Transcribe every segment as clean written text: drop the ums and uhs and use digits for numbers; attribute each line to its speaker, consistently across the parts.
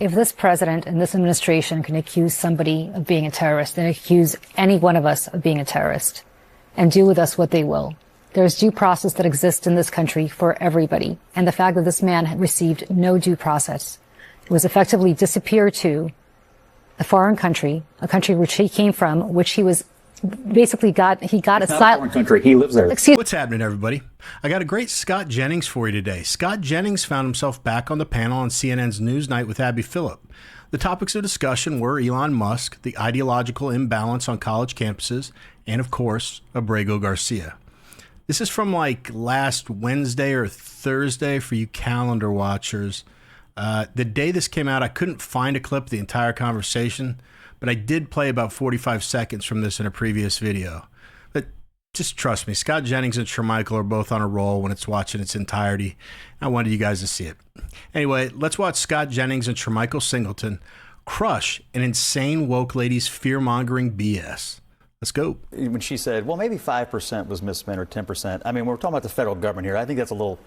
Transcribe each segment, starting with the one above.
Speaker 1: If this president and this administration can accuse somebody of being a terrorist and accuse any one of us of being a terrorist and do with us what they will, there's due process that exists in this country for everybody. And the fact that this man had received no due process, it was effectively disappeared to a foreign country, a country which he came from, which he was basically got asylum.
Speaker 2: Foreign country. He lives there.
Speaker 3: What's happening, everybody? I got a great Scott Jennings for you today. Scott Jennings found himself back on the panel on CNN's Newsnight with Abby Phillip. The topics of discussion were Elon Musk, the ideological imbalance on college campuses, and of course, Abrago Garcia. This is from like last Wednesday or Thursday for you calendar watchers. The day this came out, I couldn't find a clip of the entire conversation, but I did play about 45 seconds from this in a previous video. But just trust me, Scott Jennings and Shermichael are both on a roll when it's watching its entirety. I wanted you guys to see it. Anyway, let's watch Scott Jennings and Shermichael Singleton crush an insane woke lady's fear-mongering BS. Let's go.
Speaker 2: When she said, well, maybe 5% was misspent or 10%. I mean, we're talking about the federal government here. I think that's a little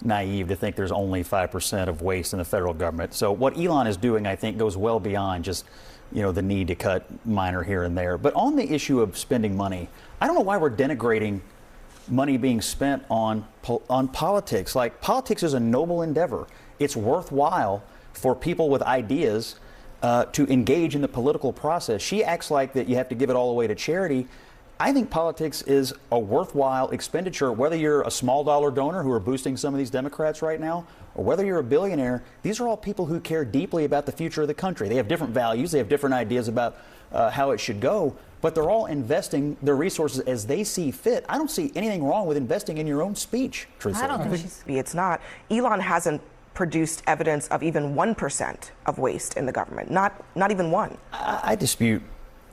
Speaker 2: naive to think there's only 5% of waste in the federal government. So what Elon is doing, I think, goes well beyond just, the need to cut minor here and there. But on the issue of spending money, I don't know why we're denigrating money being spent on politics. Like, politics is a noble endeavor. It's worthwhile for people with ideas to engage in the political process. She acts like that you have to give it all away to charity. I think politics is a worthwhile expenditure, whether you're a small dollar donor who are boosting some of these Democrats right now, or whether you're a billionaire. These are all people who care deeply about the future of the country. They have different values. They have different ideas about how it should go, but they're all investing their resources as they see fit. I don't see anything wrong with investing in your own speech, truthfully.
Speaker 4: I don't think it's not. Elon hasn't produced evidence of even 1% of waste in the government. Not even one.
Speaker 2: I dispute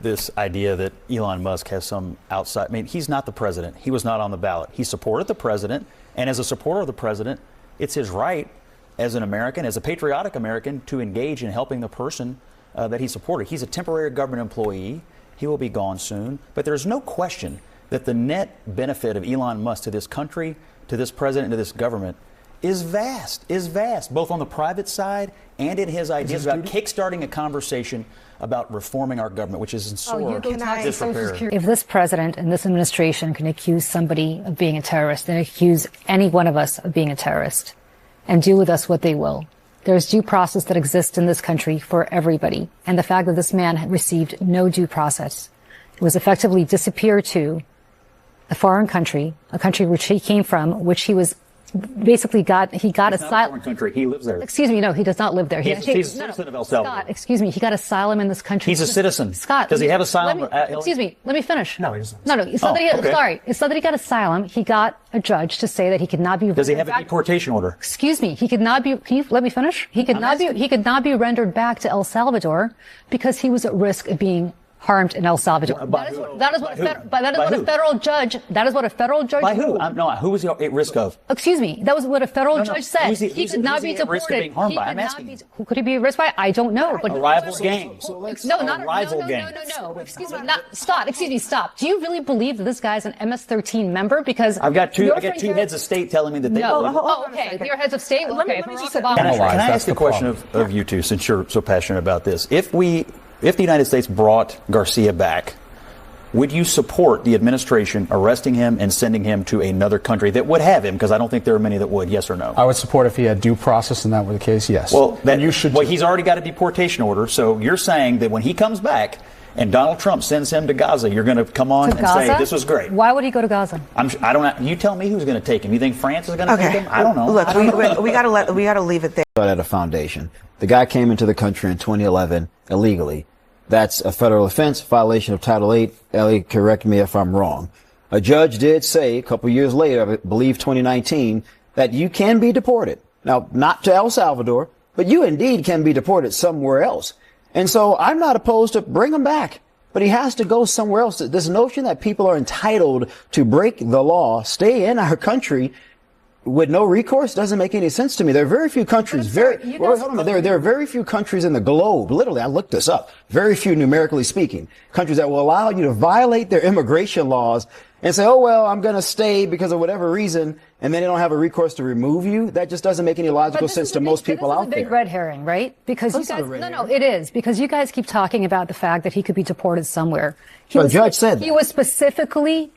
Speaker 2: this idea that Elon Musk has some outside. I mean, he's not the president. He was not on the ballot. He supported the president, and as a supporter of the president, it's his right as an American, as a patriotic American, to engage in helping the person that he supported. He's a temporary government employee. He will be gone soon. But there's no question that the net benefit of Elon Musk to this country, to this president, and to this government is vast, both on the private side and in his ideas about kickstarting a conversation about reforming our government, which is in sore disrepair.
Speaker 1: If this president and this administration can accuse somebody of being a terrorist and accuse any one of us of being a terrorist and do with us what they will, there's due process that exists in this country for everybody. And the fact that this man had received no due process, it was effectively disappeared to a foreign country, a country which he came from, which he was basically got asylum.
Speaker 2: Foreign country. He lives there.
Speaker 1: Excuse me, no, he does not live there.
Speaker 2: He's a citizen of El Salvador.
Speaker 1: Scott, excuse me, he got asylum in this country.
Speaker 2: He's a citizen.
Speaker 1: Scott,
Speaker 2: does he have asylum?
Speaker 1: Excuse me, let me finish.
Speaker 2: No, he doesn't.
Speaker 1: No, it's not that he. Sorry, it's not that he got asylum. He got a judge to say that he could not be.
Speaker 2: Does he have a deportation order?
Speaker 1: Excuse me, he could not be. Can you let me finish? He could not be rendered back to El Salvador because he was at risk of being harmed in El Salvador. That is what a federal judge. That is what a federal judge.
Speaker 2: By who? Who was he at risk of?
Speaker 1: Excuse me. That was what a federal judge said. He could not be deported. Who could he be at risk by? I don't know.
Speaker 2: But a rival gang.
Speaker 1: No. Excuse me. Scott. Excuse me. Stop. Do you really believe that this guy's an MS-13 member? Because
Speaker 2: I've got two heads of state telling me that they.
Speaker 1: No. Okay. Your heads of state. Okay.
Speaker 2: Can I ask the question of you two, since you're so passionate about this? If the United States brought Garcia back, would you support the administration arresting him and sending him to another country that would have him? Because I don't think there are many that would. Yes or no?
Speaker 5: I would support if he had due process and that were the case. Yes.
Speaker 2: Well, then you should. Well, he's already got a deportation order. So you're saying that when he comes back and Donald Trump sends him to Gaza, you're going to come on and say this was great.
Speaker 1: Why would he go to Gaza?
Speaker 2: I don't know. You tell me who's going to take him. You think France is going to take him? I don't know.
Speaker 4: Look, we got to leave it there.
Speaker 6: At a foundation, the guy came into the country in 2011 illegally. That's a federal offense, violation of Title VIII. Ellie, correct me if I'm wrong. A judge did say a couple years later, I believe 2019, that you can be deported. Now, not to El Salvador, but you indeed can be deported somewhere else. And so I'm not opposed to bring him back, but he has to go somewhere else. This notion that people are entitled to break the law, stay in our country with no recourse doesn't make any sense to me. There are very few countries, there are very few countries in the globe, literally, I looked this up, very few numerically speaking, countries that will allow you to violate their immigration laws and say, oh, well, I'm going to stay because of whatever reason, and then they don't have a recourse to remove you, that just doesn't make any logical sense to most people out there.
Speaker 1: This is a big red herring, right? Because you guys, no, it is. Because you guys keep talking about the fact that he could be deported somewhere.
Speaker 6: The judge said that.
Speaker 1: He was specifically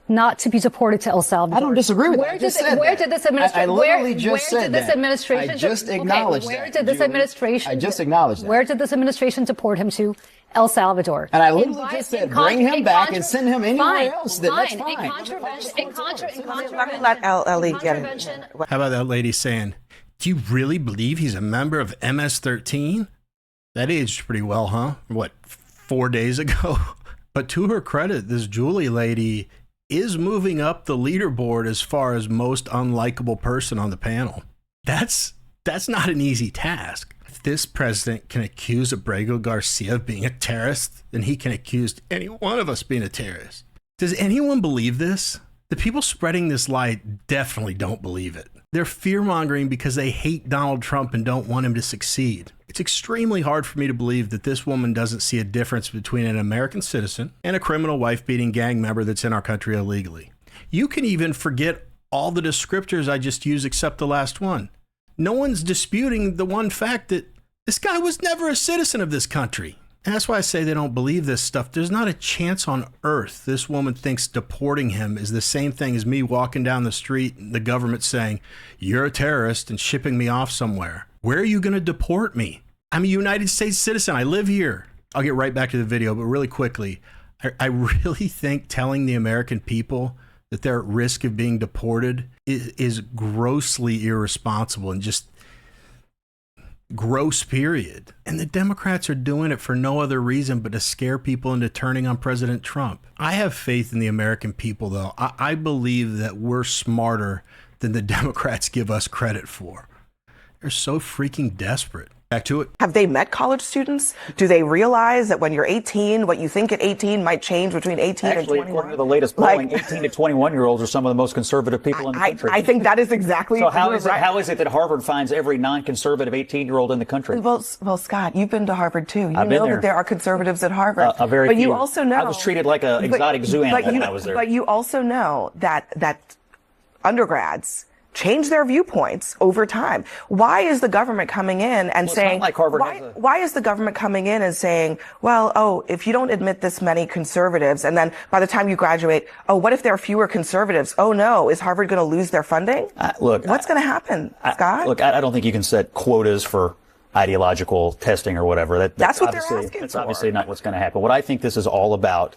Speaker 1: not to be deported to El Salvador.
Speaker 6: I don't disagree with that.
Speaker 1: Where did this administration?
Speaker 6: I literally just said that.
Speaker 1: I
Speaker 6: just acknowledged that.
Speaker 1: Where did this administration?
Speaker 6: I just acknowledged that.
Speaker 1: Where did this administration deport him to? El Salvador.
Speaker 6: And I literally just said, bring him back and send him anywhere else. That's fine.
Speaker 4: Let Ellie get it.
Speaker 3: How about that lady saying, do you really believe he's a member of MS-13? That aged pretty well, huh? What, 4 days ago? But to her credit, this Julie lady is moving up the leaderboard as far as most unlikable person on the panel. That's not an easy task. If this president can accuse Abrago Garcia of being a terrorist, then he can accuse any one of us being a terrorist. Does anyone believe this? The people spreading this lie definitely don't believe it. They're fear-mongering because they hate Donald Trump and don't want him to succeed. It's extremely hard for me to believe that this woman doesn't see a difference between an American citizen and a criminal wife-beating gang member that's in our country illegally. You can even forget all the descriptors I just used except the last one. No one's disputing the one fact that this guy was never a citizen of this country. And that's why I say they don't believe this stuff. There's not a chance on earth this woman thinks deporting him is the same thing as me walking down the street and the government saying, you're a terrorist, and shipping me off somewhere. Where are you going to deport me? I'm a United States citizen. I live here. I'll get right back to the video, but really quickly, I really think telling the American people that they're at risk of being deported is grossly irresponsible and just gross, period. And the Democrats are doing it for no other reason but to scare people into turning on President Trump. I have faith in the American people, though. I believe that we're smarter than the Democrats give us credit for. They're so freaking desperate. Back to it.
Speaker 4: Have they met college students? Do they realize that when you're 18, what you think at 18 might change between 18 and 21?
Speaker 2: Actually, according to the latest polling, 18 to 21-year-olds are some of the most conservative people in the country.
Speaker 4: I think that is exactly
Speaker 2: so. How is it that Harvard finds every non-conservative 18-year-old in the country?
Speaker 4: Well, Scott, you've been to Harvard too. You
Speaker 2: I've been
Speaker 4: know
Speaker 2: there.
Speaker 4: that there are conservatives at Harvard.
Speaker 2: A very
Speaker 4: but
Speaker 2: few.
Speaker 4: You also know
Speaker 2: I was treated like an exotic zoo animal when I was there.
Speaker 4: But you also know that undergrads change their viewpoints over time. Why is the government coming in and saying,
Speaker 2: like Harvard
Speaker 4: why is the government coming in and saying, well, if you don't admit this many conservatives, and then by the time you graduate, what if there are fewer conservatives? Oh no, is Harvard going to lose their funding? What's going to happen, Scott?
Speaker 2: I don't think you can set quotas for ideological testing or whatever.
Speaker 4: That's what they're asking for.
Speaker 2: That's obviously not what's going to happen. What I think this is all about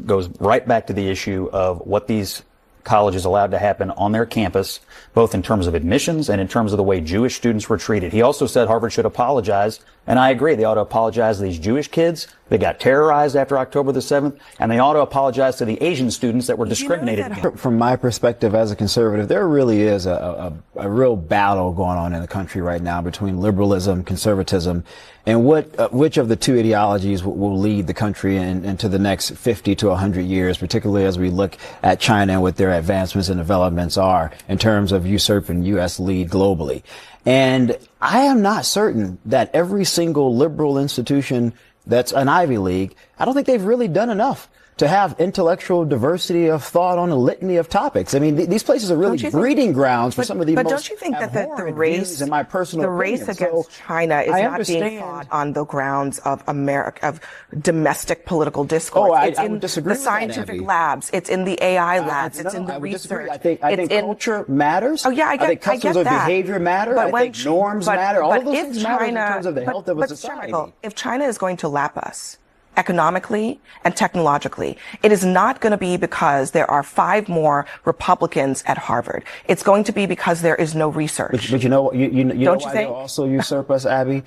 Speaker 2: goes right back to the issue of what these colleges allowed to happen on their campus, both in terms of admissions and in terms of the way Jewish students were treated. He also said Harvard should apologize, and I agree. They ought to apologize to these Jewish kids that got terrorized after October the 7th, and they ought to apologize to the Asian students that were discriminated against.
Speaker 6: From my perspective as a conservative, there really is a real battle going on in the country right now between liberalism, conservatism, and which of the two ideologies will lead the country into the next 50 to 100 years, particularly as we look at China and what their advancements and developments are in terms of usurping U.S. lead globally. And I am not certain that every single liberal institution that's an Ivy League, I don't think they've really done enough to have intellectual diversity of thought on a litany of topics. I mean, these places are really breeding grounds for some of the most
Speaker 4: don't you think that the race,
Speaker 6: in my personal
Speaker 4: race against China is not being fought on the grounds of of domestic political discourse?
Speaker 6: I would disagree
Speaker 4: the
Speaker 6: with
Speaker 4: scientific
Speaker 6: that,
Speaker 4: labs. It's in the AI labs. It's in the research.
Speaker 6: I think culture matters.
Speaker 4: Oh yeah, I
Speaker 6: think customs of behavior matter. I think norms matter. All of those things matter in terms of the health of a society.
Speaker 4: If China is going to lap us economically and technologically, it is not going to be because there are 5 more Republicans at Harvard. It's going to be because there is no research.
Speaker 6: But you know why they also usurp us, Abby?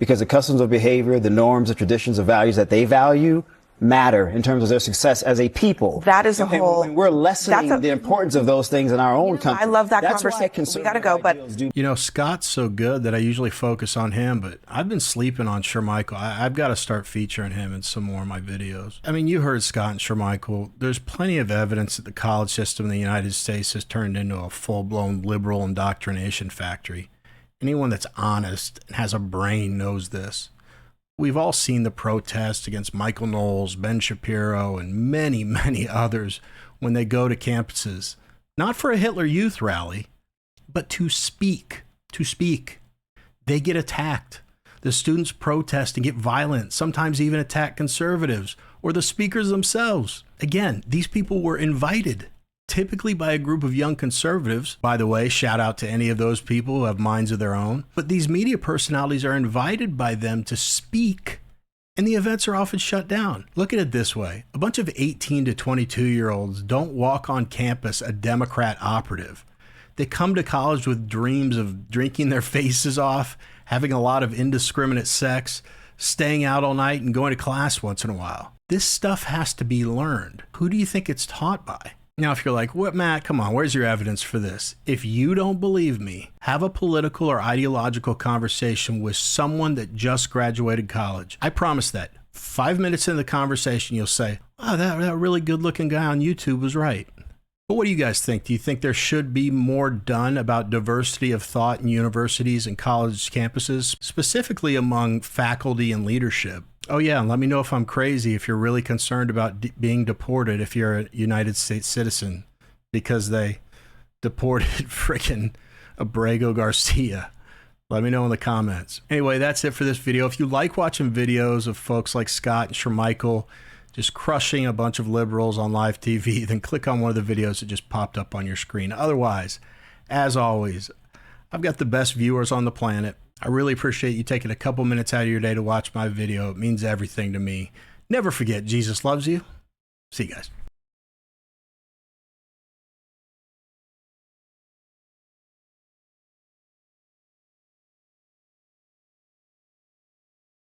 Speaker 6: Because the customs of behavior, the norms, the traditions, the values that they value matter in terms of their success as a people.
Speaker 4: That is a whole.
Speaker 6: We're lessening the importance of those things in our own country.
Speaker 4: I love that conversation. We got to go, but
Speaker 3: Scott's so good that I usually focus on him, but I've been sleeping on Shermichael. I've got to start featuring him in some more of my videos. I mean, you heard Scott and Shermichael. There's plenty of evidence that the college system in the United States has turned into a full-blown liberal indoctrination factory. Anyone that's honest and has a brain knows this. We've all seen the protests against Michael Knowles, Ben Shapiro, and many, many others when they go to campuses, not for a Hitler Youth rally, but to speak. To speak. They get attacked. The students protest and get violent, sometimes even attack conservatives or the speakers themselves. Again, these people were invited, typically by a group of young conservatives. By the way, shout out to any of those people who have minds of their own. But these media personalities are invited by them to speak, and the events are often shut down. Look at it this way. A bunch of 18 to 22-year-olds don't walk on campus a Democrat operative. They come to college with dreams of drinking their faces off, having a lot of indiscriminate sex, staying out all night, and going to class once in a while. This stuff has to be learned. Who do you think it's taught by? Now, if you're like, what, Matt, come on, where's your evidence for this? If you don't believe me, have a political or ideological conversation with someone that just graduated college. I promise that 5 minutes into the conversation, you'll say, oh, that really good-looking guy on YouTube was right. But what do you guys think? Do you think there should be more done about diversity of thought in universities and college campuses, specifically among faculty and leadership? Oh yeah, and let me know if I'm crazy, if you're really concerned about being deported if you're a United States citizen because they deported frickin' Abrago Garcia. Let me know in the comments. Anyway, that's it for this video. If you like watching videos of folks like Scott and Shermichael just crushing a bunch of liberals on live TV, then click on one of the videos that just popped up on your screen. Otherwise, as always, I've got the best viewers on the planet. I really appreciate you taking a couple minutes out of your day to watch my video. It means everything to me. Never forget, Jesus loves you. See you guys.